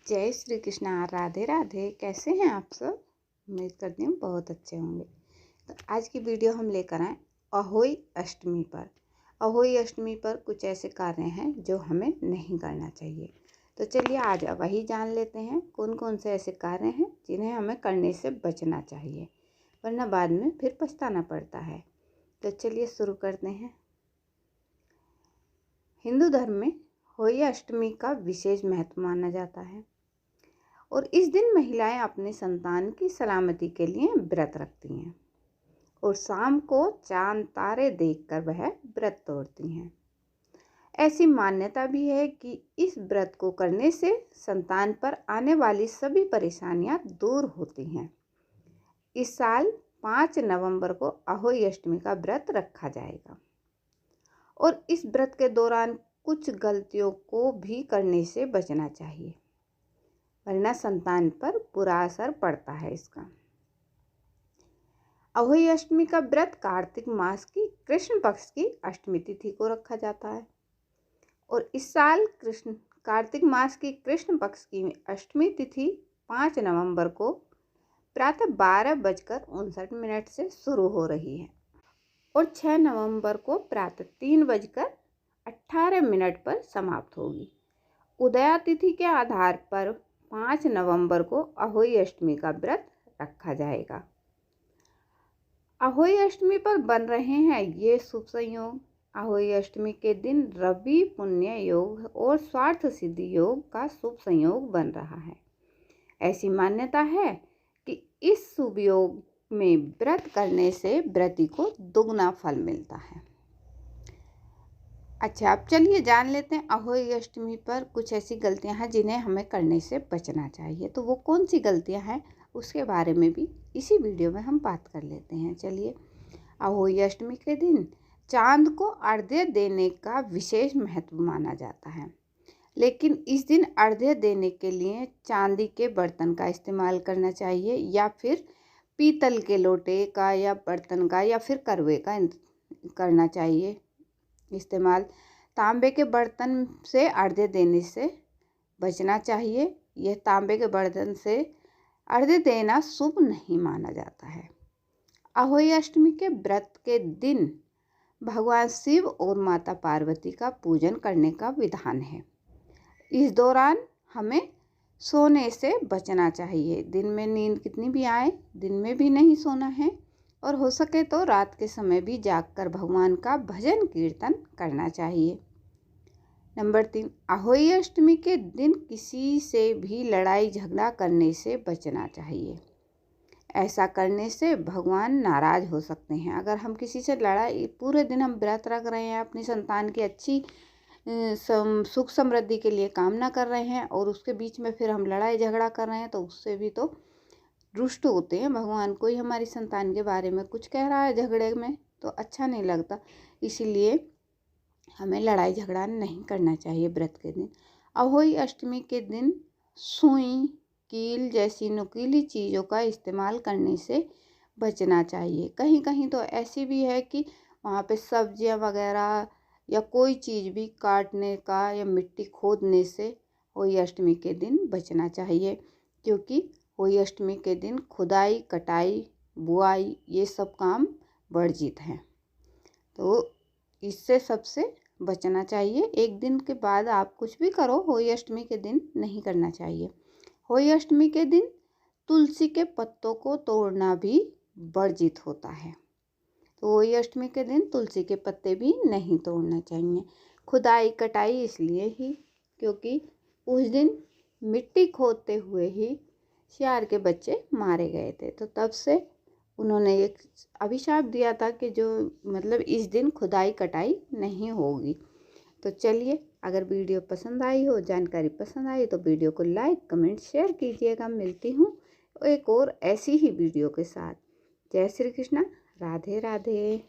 जय श्री कृष्णा। राधे राधे। कैसे हैं आप सब? उम्मीद करती हूँ बहुत अच्छे होंगे। तो आज की वीडियो हम लेकर आए अहोई अष्टमी पर। अहोई अष्टमी पर कुछ ऐसे कार्य हैं जो हमें नहीं करना चाहिए। तो चलिए आज वही जान लेते हैं कौन कौन से ऐसे कार्य हैं जिन्हें हमें करने से बचना चाहिए, वरना बाद में फिर पछताना पड़ता है। तो चलिए शुरू करते हैं। हिंदू धर्म में होली अष्टमी का विशेष महत्व माना जाता है और इस दिन महिलाएं अपने संतान की सलामती के लिए व्रत रखती हैं और शाम को चांद तारे देखकर वह व्रत तोड़ती हैं। ऐसी मान्यता भी है कि इस व्रत को करने से संतान पर आने वाली सभी परेशानियां दूर होती हैं। इस साल 5 नवंबर को अहोई अष्टमी का व्रत रखा जाएगा और इस व्रत के दौरान कुछ गलतियों को भी करने से बचना चाहिए, वरना संतान पर बुरा असर पड़ता है इसका। अहोई अष्टमी का व्रत कार्तिक मास की कृष्ण पक्ष की अष्टमी तिथि को रखा जाता है और इस साल कार्तिक मास की कृष्ण पक्ष की अष्टमी तिथि 5 नवंबर को प्रातः 12:59 से शुरू हो रही है और 6 नवंबर को प्रातः 3:18 पर समाप्त होगी। उदया तिथि के आधार पर 5 नवंबर को अहोई अष्टमी का व्रत रखा जाएगा। अहोई अष्टमी पर बन रहे हैं ये शुभ संयोग। अहोई अष्टमी के दिन रवि पुण्य योग और स्वार्थ सिद्धि योग का शुभ संयोग बन रहा है। ऐसी मान्यता है कि इस शुभ योग में व्रत करने से व्रती को दुगना फल मिलता है। अच्छा, अब चलिए जान लेते हैं अहोई अष्टमी पर कुछ ऐसी गलतियां हैं जिन्हें हमें करने से बचना चाहिए। तो वो कौन सी गलतियां हैं उसके बारे में भी इसी वीडियो में हम बात कर लेते हैं। चलिए, अहोई अष्टमी के दिन चांद को अर्घ्य देने का विशेष महत्व माना जाता है, लेकिन इस दिन अर्घ्य देने के लिए चांदी के बर्तन का इस्तेमाल करना चाहिए या फिर पीतल के लोटे का या बर्तन का या फिर करवे का करना चाहिए इस्तेमाल। तांबे के बर्तन से अर्घ्य देने से बचना चाहिए। यह तांबे के बर्तन से अर्घ्य देना शुभ नहीं माना जाता है। अहोई अष्टमी के व्रत के दिन भगवान शिव और माता पार्वती का पूजन करने का विधान है। इस दौरान हमें सोने से बचना चाहिए। दिन में नींद कितनी भी आए, दिन में भी नहीं सोना है और हो सके तो रात के समय भी जागकर भगवान का भजन कीर्तन करना चाहिए। नंबर 3, अहोई अष्टमी के दिन किसी से भी लड़ाई झगड़ा करने से बचना चाहिए। ऐसा करने से भगवान नाराज हो सकते हैं। अगर हम किसी से लड़ाई, पूरे दिन हम व्रत रख रहे हैं, अपनी संतान की अच्छी सुख समृद्धि के लिए कामना कर रहे हैं और उसके बीच में फिर हम लड़ाई झगड़ा कर रहे हैं, तो उससे भी तो रुष्ट होते हैं भगवान। कोई हमारी संतान के बारे में कुछ कह रहा है झगड़े में तो अच्छा नहीं लगता। इसीलिए हमें लड़ाई झगड़ा नहीं करना चाहिए व्रत के दिन। अहोई अष्टमी के दिन सुई, कील जैसी नुकीली चीज़ों का इस्तेमाल करने से बचना चाहिए। कहीं कहीं तो ऐसी भी है कि वहाँ पे सब्जियाँ वगैरह या कोई चीज़ भी काटने का या मिट्टी खोदने से होली अष्टमी के दिन बचना चाहिए, क्योंकि होली अष्टमी के दिन खुदाई, कटाई, बुआई ये सब काम वर्जित हैं। तो इससे सबसे बचना चाहिए। एक दिन के बाद आप कुछ भी करो, होली अष्टमी के दिन नहीं करना चाहिए। होली अष्टमी के दिन तुलसी के पत्तों को तोड़ना भी वर्जित होता है। तो होली अष्टमी के दिन तुलसी के पत्ते भी नहीं तोड़ना चाहिए। खुदाई कटाई इसलिए ही क्योंकि उस दिन मिट्टी खोदते हुए ही सियार के बच्चे मारे गए थे, तो तब से उन्होंने एक अभिशाप दिया था कि जो मतलब इस दिन खुदाई कटाई नहीं होगी। तो चलिए, अगर वीडियो पसंद आई हो, जानकारी पसंद आई तो वीडियो को लाइक, कमेंट, शेयर कीजिएगा। मिलती हूँ एक और ऐसी ही वीडियो के साथ। जय श्री कृष्णा। राधे राधे।